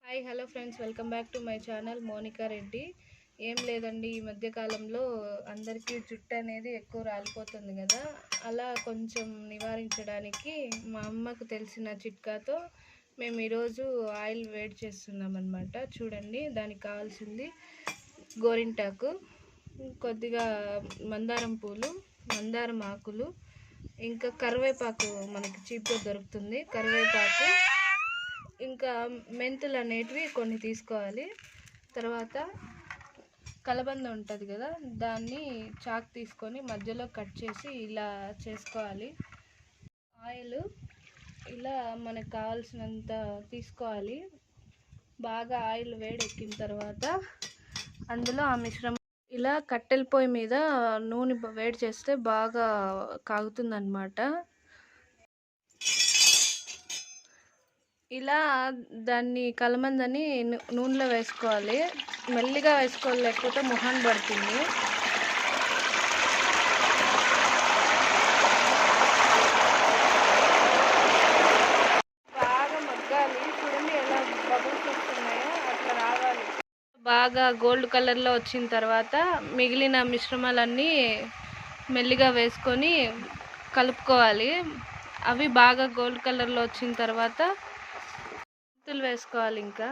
Hi hello friends, welcome back to my channel Monika Reddy. ఏం లేదండి, ఈ మధ్య కాలంలో అందరికీ జుట్టు అనేది ఎక్కువ రాలిపోతుంది కదా. అలా కొంచెం నివారించడానికి మా అమ్మకు తెలిసిన చిట్కాతో మేము ఈరోజు ఆయిల్ వేడి చేస్తున్నాం అన్నమాట. చూడండి, దానికి కావాల్సింది గోరింటాకు, కొద్దిగా మందారం పూలు, మందారం ఆకులు, ఇంకా కరివేపాకు మనకి చీప్గా దొరుకుతుంది. కరివేపాకు, ఇంకా మెంతులు అనేటివి కొన్ని తీసుకోవాలి. తర్వాత కలబంద ఉంటుంది కదా, దాన్ని చాక్ తీసుకొని మధ్యలో కట్ చేసి ఇలా చేసుకోవాలి. ఆయిల్ ఇలా మనకు కావాల్సినంత తీసుకోవాలి. బాగా ఆయిల్ వేడెక్కిన తర్వాత అందులో ఆ మిశ్రమం ఇలా కట్టెల పొయ్యి మీద నూనె వేడి చేస్తే బాగా కాగుతుందన్నమాట. ఇలా దాన్ని కలమందని నూనెలో వేసుకోవాలి. మెల్లిగా వేసుకోవాలి, లేకపోతే మొహాన్ని పడుతుంది. బాగా మగ్గాలి. చూడండి ఎలా బబుల్స్ వస్తున్నాయో అట్లా రావాలి. బాగా గోల్డ్ కలర్లో వచ్చిన తర్వాత మిగిలిన మిశ్రమాలన్నీ మెల్లిగా వేసుకొని కలుపుకోవాలి. అవి బాగా గోల్డ్ కలర్లో వచ్చిన తర్వాత మెంతులు వేసుకోవాలి. ఇంకా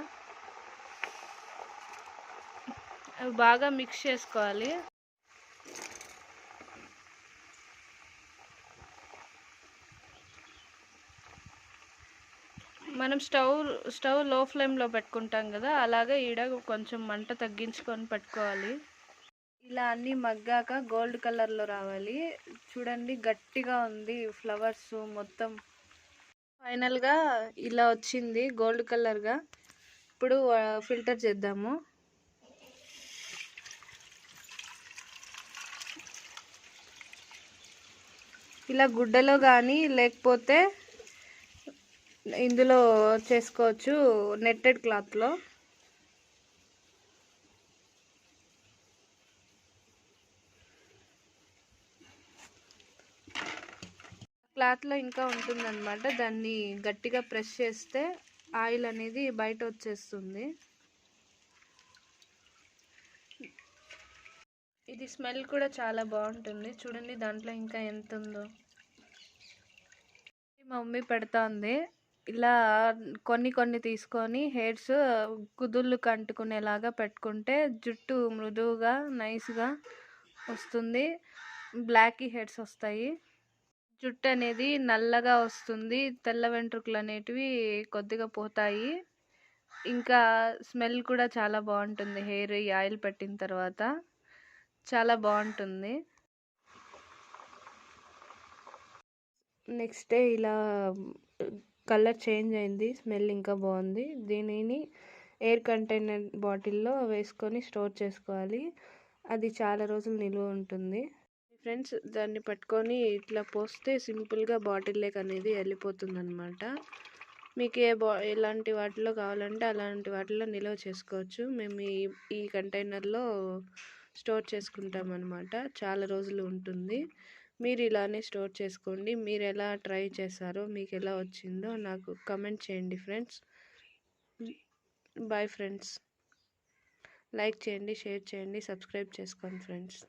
అవి బాగా మిక్స్ చేసుకోవాలి. మనం స్టవ్ లో ఫ్లేమ్లో పెట్టుకుంటాం కదా, అలాగే ఈడ కొంచెం మంట తగ్గించుకొని పెట్టుకోవాలి. ఇలా అన్నీ మగ్గాక గోల్డ్ కలర్లో రావాలి. చూడండి, గట్టిగా ఉంది ఫ్లవర్స్ మొత్తం. ఫైనల్గా ఇలా వచ్చింది గోల్డ్ కలర్గా. ఇప్పుడు ఫిల్టర్ చేద్దాము. ఇలా గుడ్డలో కానీ లేకపోతే ఇందులో చేసుకోవచ్చు, నెట్టెడ్ క్లాత్లో. క్లాత్లో ఇంకా ఉంటుందన్నమాట. దాన్ని గట్టిగా ప్రెస్ చేస్తే ఆయిల్ అనేది బయట వచ్చేస్తుంది. ఇది స్మెల్ కూడా చాలా బాగుంటుంది. చూడండి, దాంట్లో ఇంకా ఎంత ఉందో. మా మమ్మీ పెడుతోంది. ఇలా కొన్ని కొన్ని తీసుకొని హెయిర్స్ కుదుళ్ళకు అంటుకునేలాగా పెట్టుకుంటే జుట్టు మృదువుగా నైస్గా వస్తుంది. బ్లాకీ హెయిర్స్ వస్తాయి. జుట్టు అనేది నల్లగా వస్తుంది. తెల్ల వెంట్రుకలు అనేటివి కొద్దిగా పోతాయి. ఇంకా స్మెల్ కూడా చాలా బాగుంటుంది. హెయిర్ ఈ ఆయిల్ పెట్టిన తర్వాత చాలా బాగుంటుంది. నెక్స్ట్ డే ఇలా కలర్ చేంజ్ అయింది, స్మెల్ ఇంకా బాగుంది. దీనిని ఎయిర్ కంటైనర్ బాటిల్లో వేసుకొని స్టోర్ చేసుకోవాలి. అది చాలా రోజులు నిల్వ ఉంటుంది. ఫ్రెండ్స్, దాన్ని పట్టుకొని ఇట్లా పోస్తే సింపుల్గా బాటిల్లోకి అనేది వెళ్ళిపోతుంది అనమాట. మీకు ఎలాంటి వాటిలో కావాలంటే అలాంటి వాటిలో నిల్వ చేసుకోవచ్చు. మేము ఈ కంటైనర్లో స్టోర్ చేసుకుంటాం అనమాట. చాలా రోజులు ఉంటుంది. మీరు ఇలానే స్టోర్ చేసుకోండి. మీరు ఎలా ట్రై చేశారో, మీకు ఎలా వచ్చిందో నాకు కమెంట్ చేయండి ఫ్రెండ్స్. Bye friends. లైక్ చేయండి, షేర్ చేయండి, సబ్స్క్రైబ్ చేసుకోండి ఫ్రెండ్స్.